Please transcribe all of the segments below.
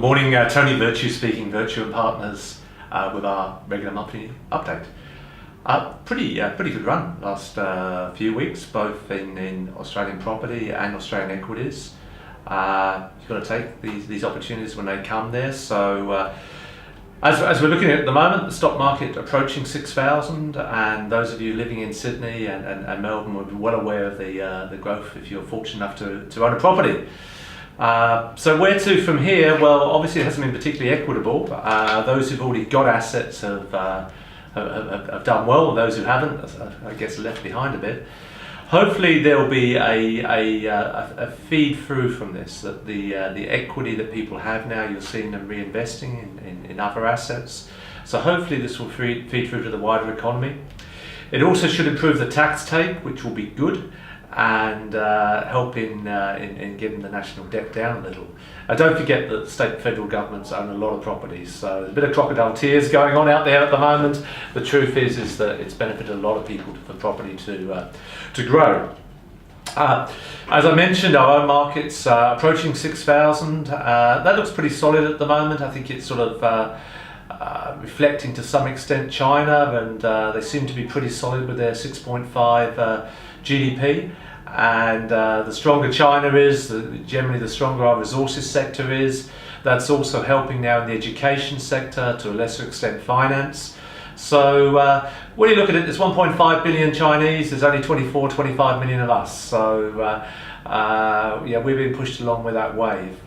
morning, Tony Virtue speaking, Virtue and Partners, with our regular monthly update. Pretty good run last few weeks, both in Australian property and Australian equities. You've got to take these opportunities when they come there. So as we're looking at the moment, the stock market approaching 6,000, and those of you living in Sydney and Melbourne will be well aware of the growth if you're fortunate enough to own a property. So where to from here? Well, obviously it hasn't been particularly equitable. Those who've already got assets have done well, and those who haven't, I guess, left behind a bit. Hopefully there will be a feed through from this, that the equity that people have now, you're seeing them reinvesting in other assets. So hopefully this will feed through to the wider economy. It also should improve the tax take, which will be good, and help in getting the national debt down a little. Don't forget that state and federal governments own a lot of properties, so there's a bit of crocodile tears going on out there at the moment. The truth is that it's benefited a lot of people for property to grow. As I mentioned, our own market's approaching 6,000. That looks pretty solid at the moment. I think it's sort of reflecting to some extent China, and they seem to be pretty solid with their 6.5 GDP. And the stronger China is, generally the stronger our resources sector is. That's also helping now in the education sector, to a lesser extent finance. So when you look at it, there's 1.5 billion Chinese, there's only 25 million of us. So yeah, we're being pushed along with that wave.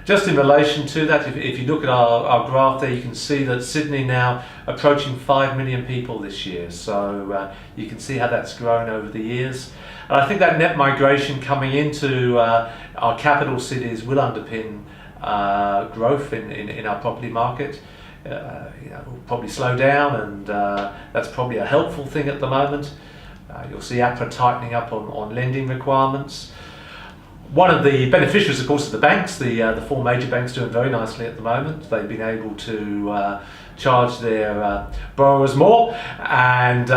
Just in relation to that, if you look at our graph there, you can see that Sydney now approaching 5 million people this year. So you can see how that's grown over the years. And I think that net migration coming into our capital cities will underpin growth in our property market. Will probably slow down, and that's probably a helpful thing at the moment. You'll see APRA tightening up on lending requirements. One of the beneficiaries, of course, are the banks. The four major banks doing very nicely at the moment. They've been able to charge their borrowers more and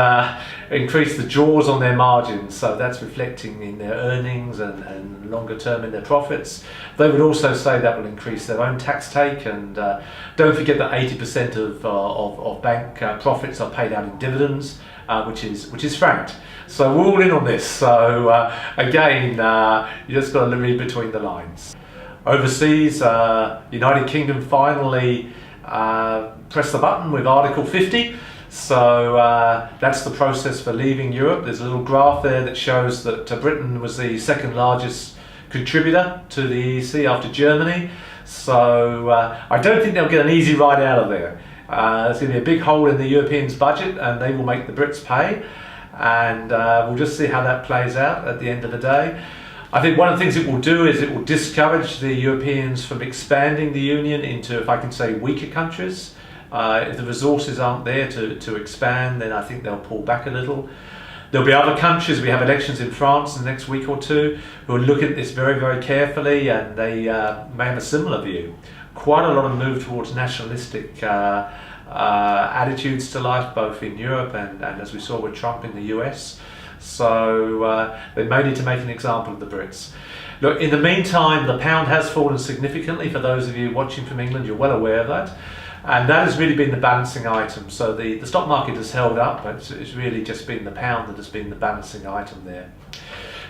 increase the jaws on their margins. So that's reflecting in their earnings and longer term in their profits. They would also say that will increase their own tax take. And don't forget that 80% of bank profits are paid out in dividends, which is franked. So we're all in on this. So again, you just got to read between the lines. Overseas, United Kingdom finally pressed the button with Article 50. So that's the process for leaving Europe. There's a little graph there that shows that Britain was the second largest contributor to the EEC after Germany. So I don't think they'll get an easy ride out of there. There's going to be a big hole in the Europeans' budget, and they will make the Brits pay. And we'll just see how that plays out at the end of the day. I think one of the things it will do is it will discourage the Europeans from expanding the Union into, if I can say, weaker countries. If the resources aren't there to expand, then I think they'll pull back a little. There'll be other countries, we have elections in France in the next week or two, who will look at this very, very carefully, and they may have a similar view. Quite a lot of move towards nationalistic attitudes to life, both in Europe and as we saw with Trump in the US. So they may need to make an example of the Brits. Look, in the meantime, the pound has fallen significantly. For those of you watching from England, you're well aware of that. And that has really been the balancing item. So the stock market has held up, but it's really just been the pound that has been the balancing item there.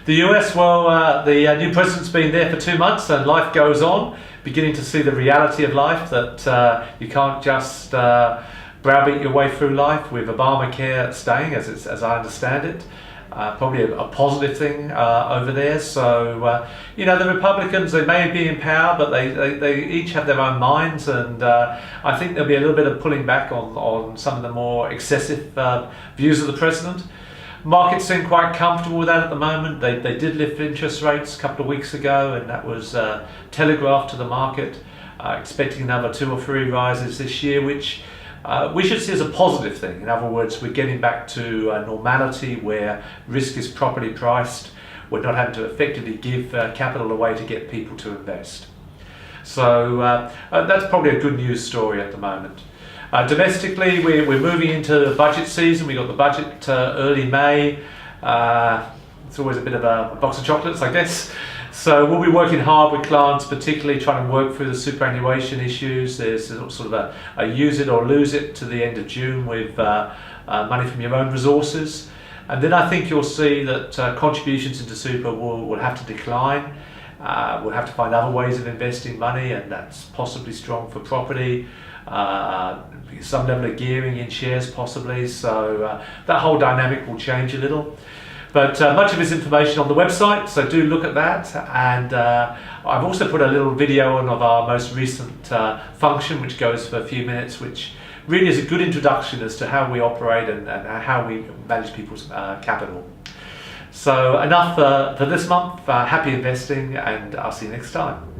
The US, well, the new president's been there for 2 months, and life goes on. Beginning to see the reality of life, that you can't just browbeat your way through life, with Obamacare staying, as I understand it. Probably a positive thing over there. So the Republicans, they may be in power, but they each have their own minds, and I think there'll be a little bit of pulling back on some of the more excessive views of the president. Markets seem quite comfortable with that at the moment. They did lift interest rates a couple of weeks ago, and that was telegraphed to the market, expecting another 2 or 3 rises this year, which we should see as a positive thing. In other words, we're getting back to normality where risk is properly priced. We're not having to effectively give capital away to get people to invest. So that's probably a good news story at the moment. Domestically, we're moving into budget season. We got the budget early May. It's always a bit of a box of chocolates, I guess. So we'll be working hard with clients, particularly trying to work through the superannuation issues. There's sort of a use it or lose it to the end of June with money from your own resources. And then I think you'll see that contributions into super will have to decline. We'll have to find other ways of investing money, and that's possibly strong for property. Some level of gearing in shares possibly. So that whole dynamic will change a little. But much of this information on the website, so do look at that. And I've also put a little video on of our most recent function, which goes for a few minutes, which really is a good introduction as to how we operate and how we manage people's capital. So enough for this month. Happy investing, and I'll see you next time.